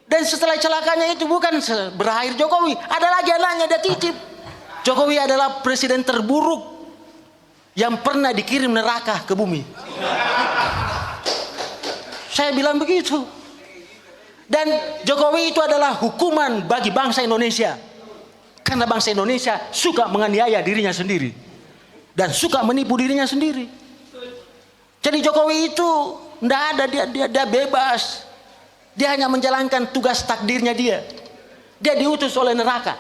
Dan setelah celakanya itu bukan berakhir Jokowi, ada lagi anaknya dia titip. Jokowi adalah presiden terburuk yang pernah dikirim neraka ke bumi. Saya bilang begitu. Dan Jokowi itu adalah hukuman bagi bangsa Indonesia. Karena bangsa Indonesia suka menganiaya dirinya sendiri. Dan suka menipu dirinya sendiri. Jadi Jokowi itu tidak ada, dia bebas. Dia hanya menjalankan tugas takdirnya dia. Dia diutus oleh neraka.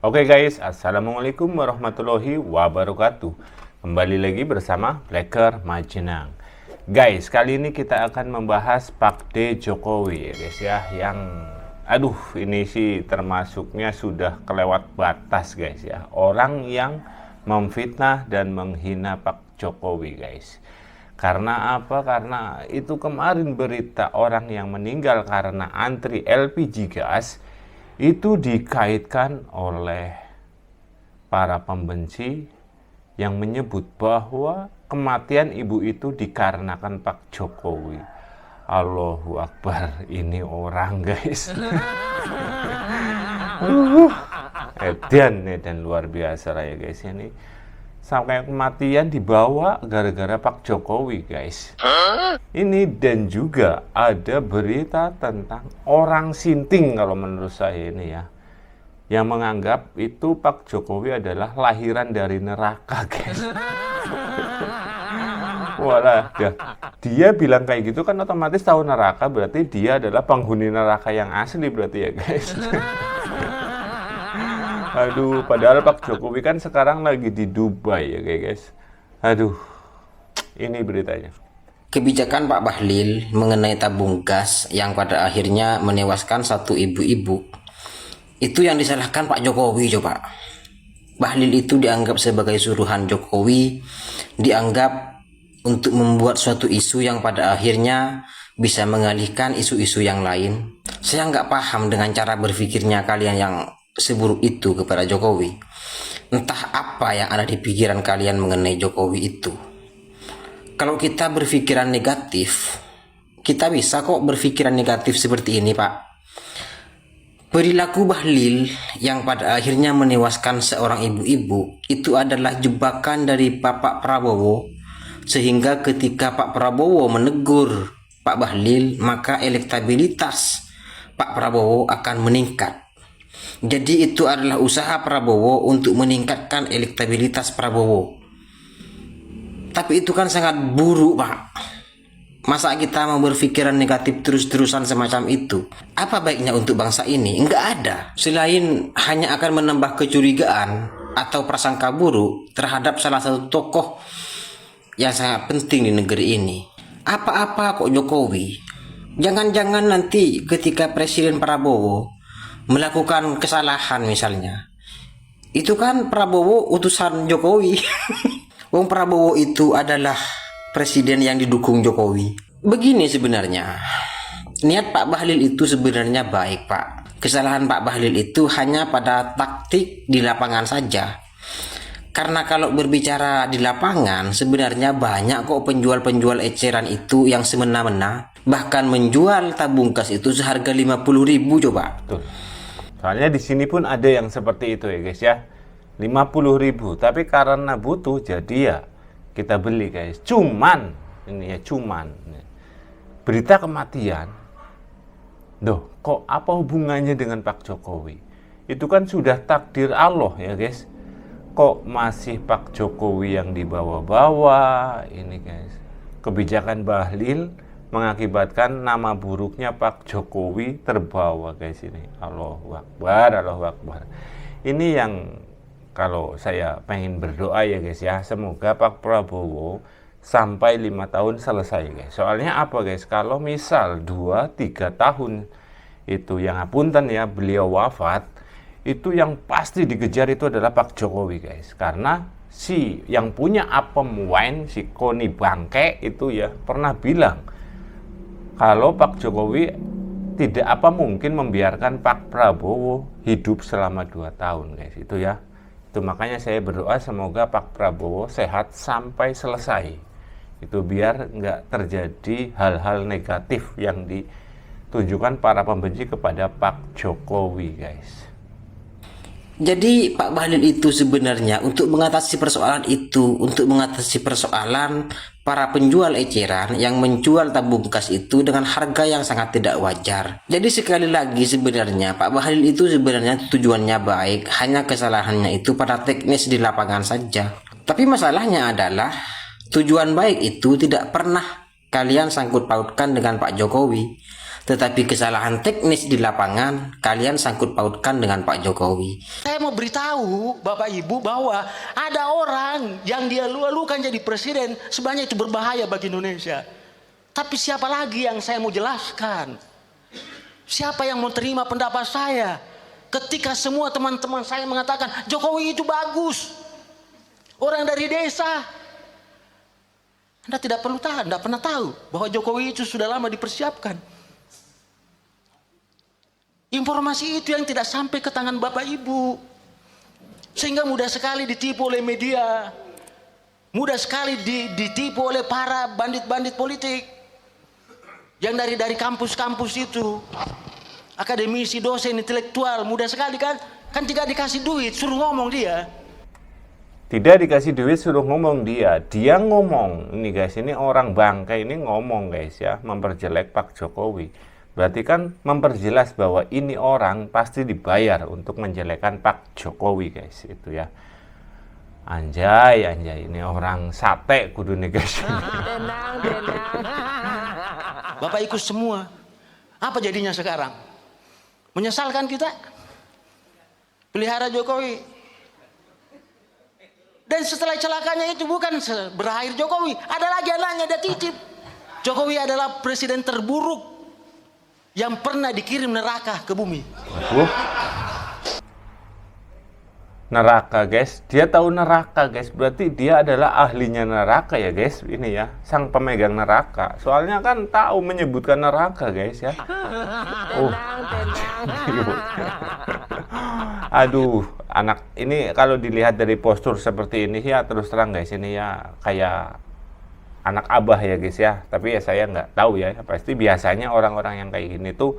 Oke guys, assalamualaikum warahmatullahi wabarakatuh. Kembali lagi bersama Blacker Majenang. Guys, kali ini kita akan membahas Pak D Jokowi ya guys ya, yang ini sih termasuknya sudah kelewat batas guys ya. Orang yang memfitnah dan menghina Pak Jokowi guys. Karena apa? Karena itu kemarin berita orang yang meninggal karena antri LPG gas itu dikaitkan oleh para pembenci yang menyebut bahwa kematian ibu itu dikarenakan Pak Jokowi. Allahu Akbar, ini orang guys. Dan luar biasa lah ya guys ini. Sampai kematian dibawa gara-gara Pak Jokowi guys. Ini dan juga ada berita tentang orang sinting kalau menurut saya ini ya, yang menganggap itu Pak Jokowi adalah lahiran dari neraka guys. Walah, dia bilang kayak gitu kan otomatis tahu neraka, berarti dia adalah penghuni neraka yang asli berarti ya guys. Aduh, padahal Pak Jokowi kan sekarang lagi di Dubai ya guys. Aduh, ini beritanya. Kebijakan Pak Bahlil mengenai tabung gas yang pada akhirnya menewaskan satu ibu-ibu, itu yang disalahkan Pak Jokowi coba. Bahlil itu dianggap sebagai suruhan Jokowi, dianggap untuk membuat suatu isu yang pada akhirnya bisa mengalihkan isu-isu yang lain. Saya nggak paham dengan cara berpikirnya kalian yang seburuk itu kepada Jokowi. Entah apa yang ada di pikiran kalian mengenai Jokowi itu. Kalau kita berpikiran negatif, kita bisa kok berpikiran negatif seperti ini Pak. Perilaku Bahlil yang pada akhirnya menewaskan seorang ibu-ibu itu adalah jebakan dari Bapak Prabowo, sehingga ketika Pak Prabowo menegur Pak Bahlil, maka elektabilitas Pak Prabowo akan meningkat. Jadi itu adalah usaha Prabowo untuk meningkatkan elektabilitas Prabowo. Tapi itu kan sangat buruk Pak. Masa kita mau berpikiran negatif terus-terusan semacam itu? Apa baiknya untuk bangsa ini? Enggak ada. Selain hanya akan menambah kecurigaan atau prasangka buruk terhadap salah satu tokoh yang sangat penting di negeri ini. Apa-apa kok Jokowi. Jangan-jangan nanti ketika Presiden Prabowo melakukan kesalahan misalnya, itu kan Prabowo utusan Jokowi. Wong Prabowo itu adalah presiden yang didukung Jokowi. Begini sebenarnya, niat Pak Bahlil itu sebenarnya baik Pak. Kesalahan Pak Bahlil itu hanya pada taktik di lapangan saja. Karena kalau berbicara di lapangan, sebenarnya banyak kok penjual-penjual eceran itu yang semena-mena. Bahkan menjual tabung gas itu seharga 50.000 coba. Tuh. Soalnya di sini pun ada yang seperti itu ya guys ya. 50.000, tapi karena butuh jadi ya kita beli guys. Cuman ini ya berita kematian. Kok apa hubungannya dengan Pak Jokowi? Itu kan sudah takdir Allah ya guys. Kok masih Pak Jokowi yang dibawa-bawa ini guys. Kebijakan Bahlil mengakibatkan nama buruknya Pak Jokowi terbawa guys ini. Allahu Akbar, Allahu Akbar. Ini yang kalau saya pengen berdoa ya guys ya, semoga Pak Prabowo sampai 5 tahun selesai guys. Soalnya apa guys, kalau misal 2-3 tahun itu yang apunten ya beliau wafat, itu yang pasti dikejar itu adalah Pak Jokowi guys. Karena si yang punya Apem Wine, si Koni Bangke itu ya pernah bilang kalau Pak Jokowi tidak apa mungkin membiarkan Pak Prabowo hidup selama 2 tahun guys, itu ya. Itu makanya saya berdoa semoga Pak Prabowo sehat sampai selesai. Itu biar nggak terjadi hal-hal negatif yang ditunjukkan para pembenci kepada Pak Jokowi guys. Jadi Pak Bahlil itu sebenarnya untuk mengatasi persoalan itu, untuk mengatasi persoalan para penjual eceran yang menjual tabung gas itu dengan harga yang sangat tidak wajar. Jadi sekali lagi sebenarnya Pak Bahlil itu sebenarnya tujuannya baik, hanya kesalahannya itu pada teknis di lapangan saja. Tapi masalahnya adalah tujuan baik itu tidak pernah kalian sangkut pautkan dengan Pak Jokowi. Tetapi kesalahan teknis di lapangan kalian sangkut pautkan dengan Pak Jokowi. Saya mau beritahu Bapak Ibu bahwa ada orang yang dia lalu-lalukan jadi presiden, sebenarnya itu berbahaya bagi Indonesia. Tapi siapa lagi yang saya mau jelaskan? Siapa yang mau terima pendapat saya? Ketika semua teman-teman saya mengatakan Jokowi itu bagus, orang dari desa. Anda tidak perlu tahu, Anda pernah tahu bahwa Jokowi itu sudah lama dipersiapkan. Informasi itu yang tidak sampai ke tangan Bapak Ibu, sehingga mudah sekali ditipu oleh media, mudah sekali ditipu oleh para bandit-bandit politik yang dari kampus-kampus itu, akademisi, dosen, intelektual, mudah sekali kan tidak dikasih duit, suruh ngomong dia. Tidak dikasih duit suruh ngomong dia ngomong. Ini guys, ini orang bangkai ini ngomong guys ya, memperjelek Pak Jokowi. Berarti kan memperjelas bahwa ini orang pasti dibayar untuk menjelekkan Pak Jokowi guys, itu ya. Anjay, ini orang sate kudu nih guys. Bapak ikut semua. Apa jadinya sekarang? Menyesalkan kita? Pelihara Jokowi. Dan setelah celakanya itu bukan berakhir Jokowi, ada lagi anaknya dia titip. Jokowi adalah presiden terburuk yang pernah dikirim neraka ke bumi. Neraka guys, dia tahu neraka guys, berarti dia adalah ahlinya neraka ya guys, ini ya, sang pemegang neraka. Soalnya kan tahu menyebutkan neraka guys ya. Aduh, anak ini kalau dilihat dari postur seperti ini ya, terus terang guys, ini ya kayak anak abah ya guys ya. Tapi ya saya nggak tahu ya, pasti biasanya orang-orang yang kayak gini tuh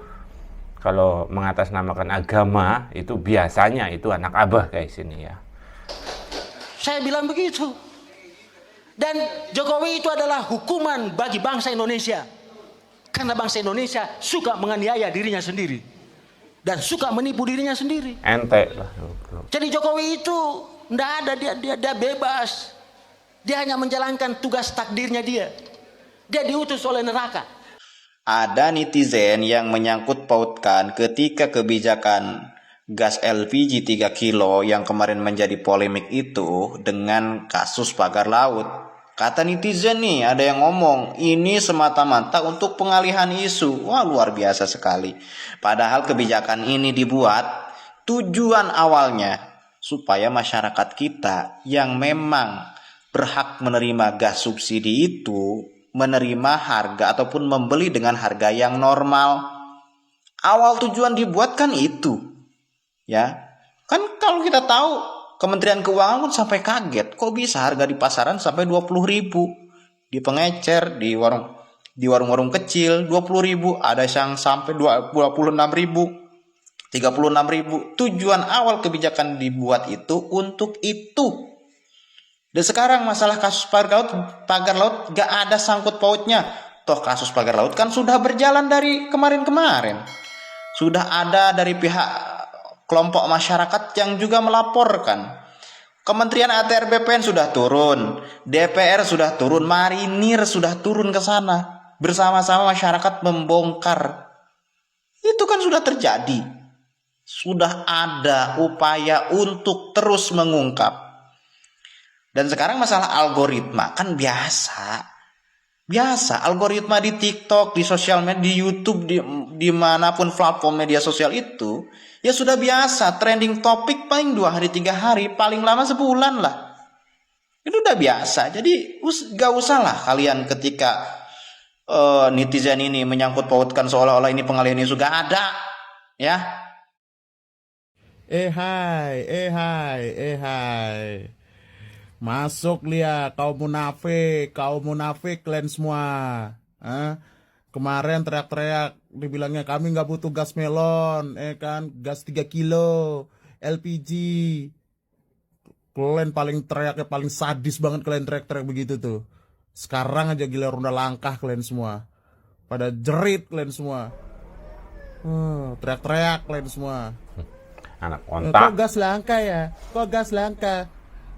kalau mengatasnamakan agama itu biasanya itu anak abah guys ini ya. Saya bilang begitu. Dan Jokowi itu adalah hukuman bagi bangsa Indonesia, karena bangsa Indonesia suka menganiaya dirinya sendiri dan suka menipu dirinya sendiri. Ente lah. Jadi Jokowi itu nggak ada, dia bebas. Dia hanya menjalankan tugas takdirnya dia. Dia diutus oleh neraka. Ada netizen yang menyangkut pautkan ketika kebijakan gas LPG 3 kilo yang kemarin menjadi polemik itu dengan kasus pagar laut. Kata netizen nih, ada yang ngomong ini semata-mata untuk pengalihan isu. Wah, luar biasa sekali. Padahal kebijakan ini dibuat tujuan awalnya supaya masyarakat kita yang memang berhak menerima gas subsidi itu menerima harga ataupun membeli dengan harga yang normal. Awal tujuan dibuat kan itu. Ya. Kan kalau kita tahu Kementerian Keuangan pun sampai kaget, kok bisa harga di pasaran sampai 20.000. Di pengecer, di warung-warung kecil 20.000, ada yang sampai 26.000, 36.000. Tujuan awal kebijakan dibuat itu untuk itu. Dan sekarang masalah kasus pagar laut gak ada sangkut pautnya. Toh kasus pagar laut kan sudah berjalan dari kemarin-kemarin. Sudah ada dari pihak kelompok masyarakat yang juga melaporkan. Kementerian ATR BPN sudah turun, DPR sudah turun, Marinir sudah turun ke sana. Bersama-sama masyarakat membongkar. Itu kan sudah terjadi. Sudah ada upaya untuk terus mengungkap. Dan sekarang masalah algoritma kan biasa algoritma di TikTok, di sosial media, di YouTube, di manapun platform media sosial itu ya sudah biasa. Trending topik paling 2 hari 3 hari, paling lama sebulan lah. Itu udah biasa. Jadi gak usah lah kalian ketika netizen ini menyangkut pautkan seolah-olah ini pengalihan isu, gak ada, ya. Hai. Masuk Lia, kau munafik kalian semua. Hah? Kemarin teriak-teriak, dibilangnya kami nggak butuh gas melon, kan? Gas 3 kilo, LPG. Kalian paling teriaknya paling sadis banget kalian teriak-teriak begitu tuh. Sekarang aja gila udah langkah kalian semua. Pada jerit kalian semua. Teriak-teriak kalian semua. Anak Kok kontak. gas langka ya? Kok gas langka?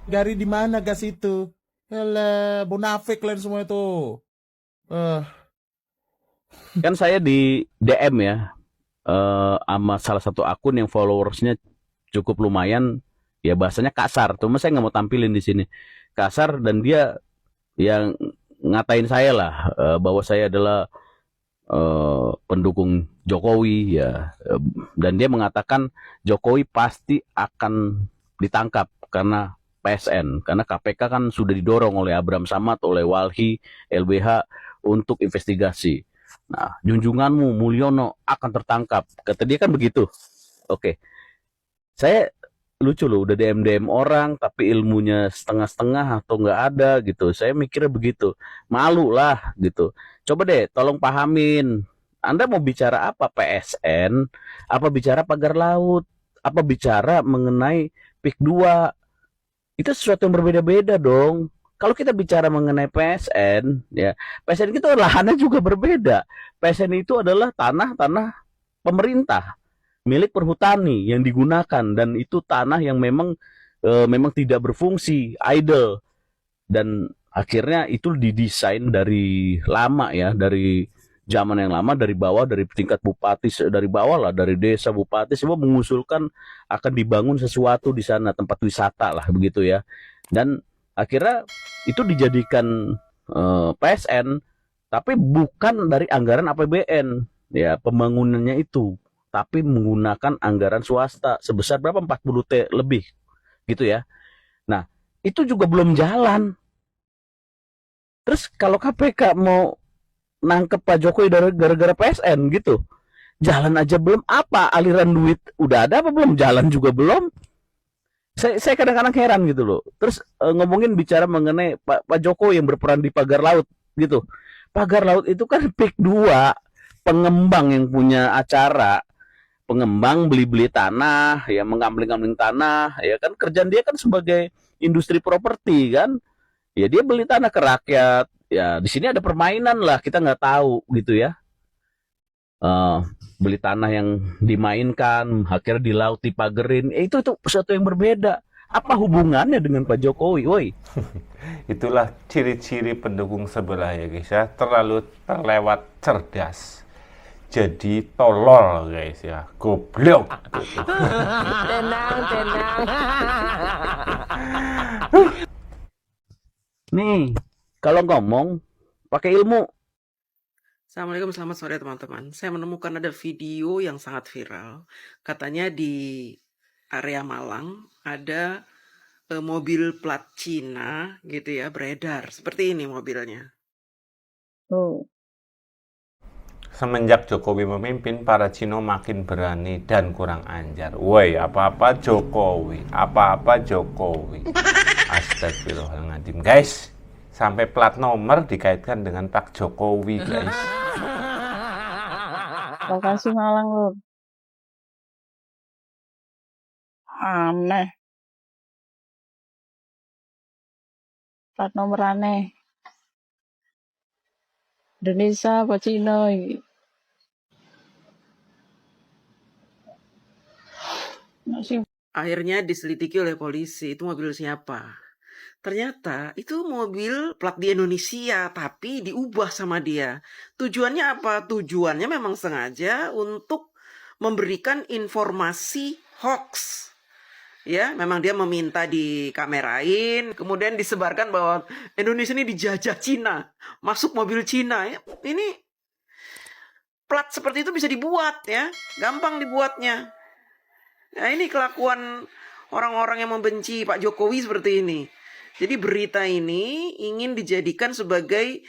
Dari di mana gas itu? Alah, munafik kalian semua itu. Kan saya di DM ya, sama salah satu akun yang followersnya cukup lumayan, ya bahasanya kasar. Cuma saya nggak mau tampilin di sini. Kasar, dan dia yang ngatain saya lah, bahwa saya adalah pendukung Jokowi ya, dan dia mengatakan Jokowi pasti akan ditangkap karena PSN, karena KPK kan sudah didorong oleh Abraham Samad, oleh Walhi, LBH untuk investigasi. Nah, junjunganmu Mulyono akan tertangkap, kata dia kan begitu. Oke, saya lucu loh, udah DM orang tapi ilmunya setengah-setengah atau nggak ada gitu. Saya mikirnya begitu, malu lah gitu. Coba deh tolong pahamin, Anda mau bicara apa, PSN, apa bicara pagar laut, apa bicara mengenai PIK 2? Itu sesuatu yang berbeda-beda dong. Kalau kita bicara mengenai PSN, ya PSN itu lahannya juga berbeda. PSN itu adalah tanah-tanah pemerintah, milik perhutani yang digunakan, dan itu tanah yang memang tidak berfungsi, idle, dan akhirnya itu didesain dari lama ya, dari zaman yang lama, dari bawah, dari tingkat bupati, dari bawah lah, dari desa, bupati semua mengusulkan akan dibangun sesuatu di sana, tempat wisata lah begitu ya, dan akhirnya itu dijadikan PSN, tapi bukan dari anggaran APBN ya pembangunannya itu, tapi menggunakan anggaran swasta sebesar berapa, 40 T lebih gitu ya. Nah, itu juga belum jalan. Terus kalau KPK mau nangkep Pak Jokowi gara-gara PSN gitu, jalan aja belum, apa aliran duit udah ada apa belum, jalan juga belum. Saya kadang-kadang heran gitu loh. Terus ngomongin bicara mengenai Pak Jokowi yang berperan di pagar laut gitu. Pagar laut itu kan PIK 2, pengembang yang punya acara, pengembang beli-beli tanah, ya menggambling-gambling tanah, ya kan kerjaan dia kan sebagai industri properti kan. Ya dia beli tanah ke rakyat. Ya di sini ada permainan lah, kita nggak tahu gitu ya. Beli tanah yang dimainkan, akhirnya di laut dipagerin, itu sesuatu yang berbeda. Apa hubungannya dengan Pak Jokowi, woi? Itulah ciri-ciri pendukung sebelah ya guys ya, terlalu terlewat cerdas. Jadi tolol guys ya, goblok. Tenang. Nih, kalau ngomong pakai ilmu. Assalamualaikum, selamat sore teman-teman. Saya menemukan ada video yang sangat viral. Katanya di area Malang ada mobil plat Cina gitu ya, beredar. Seperti ini mobilnya. Semenjak Jokowi memimpin, para Cino makin berani dan kurang anjar. Woi, apa-apa Jokowi. Astagfirullahaladzim guys. Sampai plat nomor dikaitkan dengan Pak Jokowi guys. Lokasi Malang lu. Aneh. Plat nomor aneh. Indonesia apa Cina ini? Masih Akhirnya diselidiki oleh polisi, itu mobil siapa. Ternyata itu mobil plat di Indonesia, tapi diubah sama dia. Tujuannya apa? Tujuannya memang sengaja untuk memberikan informasi hoax. Ya, memang dia meminta dikamerain, kemudian disebarkan bahwa Indonesia ini dijajah Cina, masuk mobil Cina. Ini plat seperti itu bisa dibuat ya, gampang dibuatnya. Nah, ini kelakuan orang-orang yang membenci Pak Jokowi seperti ini. Jadi berita ini ingin dijadikan sebagai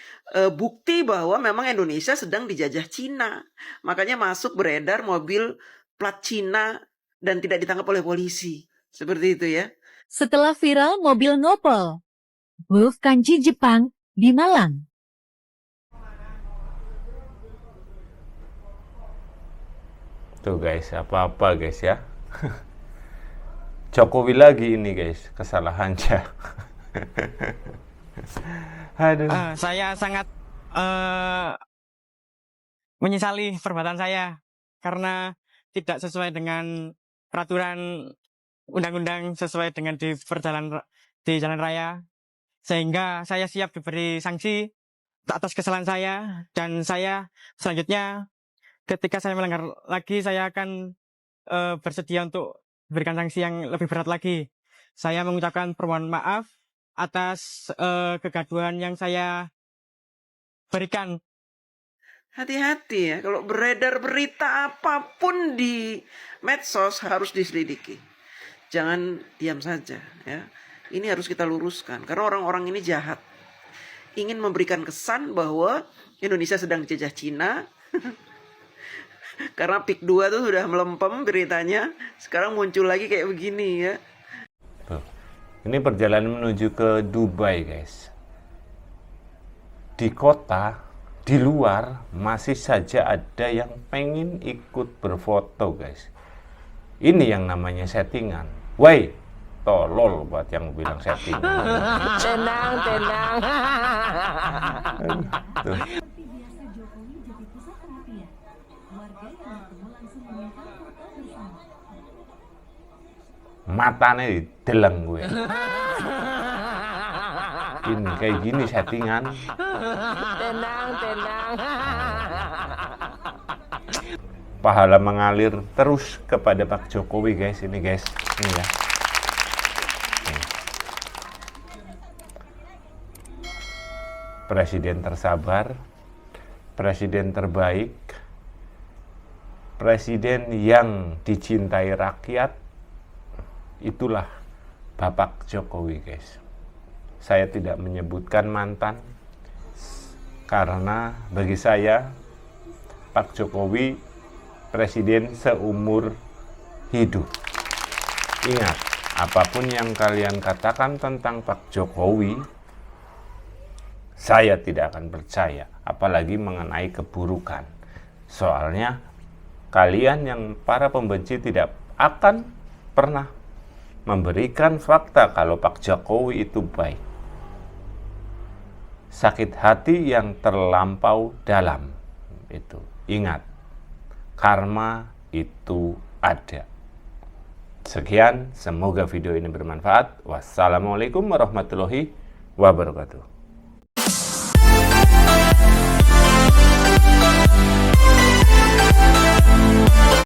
bukti bahwa memang Indonesia sedang dijajah Cina. Makanya masuk beredar mobil plat Cina dan tidak ditangkap oleh polisi. Seperti itu ya. Setelah viral mobil ngopol, Wolf Kanji Jepang di Malang. Tuh guys, apa-apa guys ya. Jokowi lagi ini guys, kesalahannya. Aduh. Saya sangat menyesali perbuatan saya karena tidak sesuai dengan peraturan undang-undang sesuai dengan di jalan raya, sehingga saya siap diberi sanksi atas kesalahan saya, dan saya selanjutnya ketika saya melanggar lagi saya akan bersedia untuk berikan sanksi yang lebih berat lagi. Saya mengucapkan permohonan maaf atas kegaduhan yang saya berikan. Hati-hati ya, kalau beredar berita apapun di medsos harus diselidiki. Jangan diam saja ya. Ini harus kita luruskan karena orang-orang ini jahat. Ingin memberikan kesan bahwa Indonesia sedang dijajah Cina. Karena PIK 2 tuh sudah melempem beritanya, sekarang muncul lagi kayak begini ya. Ini perjalanan menuju ke Dubai guys. Di kota, di luar masih saja ada yang pengen ikut berfoto guys. Ini yang namanya settingan. Woi, tolol buat yang bilang settingan. Tenang. Tuh. Matanya dideleng gue. Ini kayak gini settingan. Tenang. Pahala mengalir terus kepada Pak Jokowi guys, ini guys, ini ya. Presiden tersabar, presiden terbaik, presiden yang dicintai rakyat, itulah Bapak Jokowi guys. Saya tidak menyebutkan mantan karena bagi saya Pak Jokowi presiden seumur hidup. Ingat, apapun yang kalian katakan tentang Pak Jokowi, saya tidak akan percaya, apalagi mengenai keburukan. Soalnya kalian yang para pembenci tidak akan pernah memberikan fakta kalau Pak Jokowi itu baik. Sakit hati yang terlampau dalam itu. Ingat, karma itu ada. Sekian, semoga video ini bermanfaat. Wassalamualaikum warahmatullahi wabarakatuh.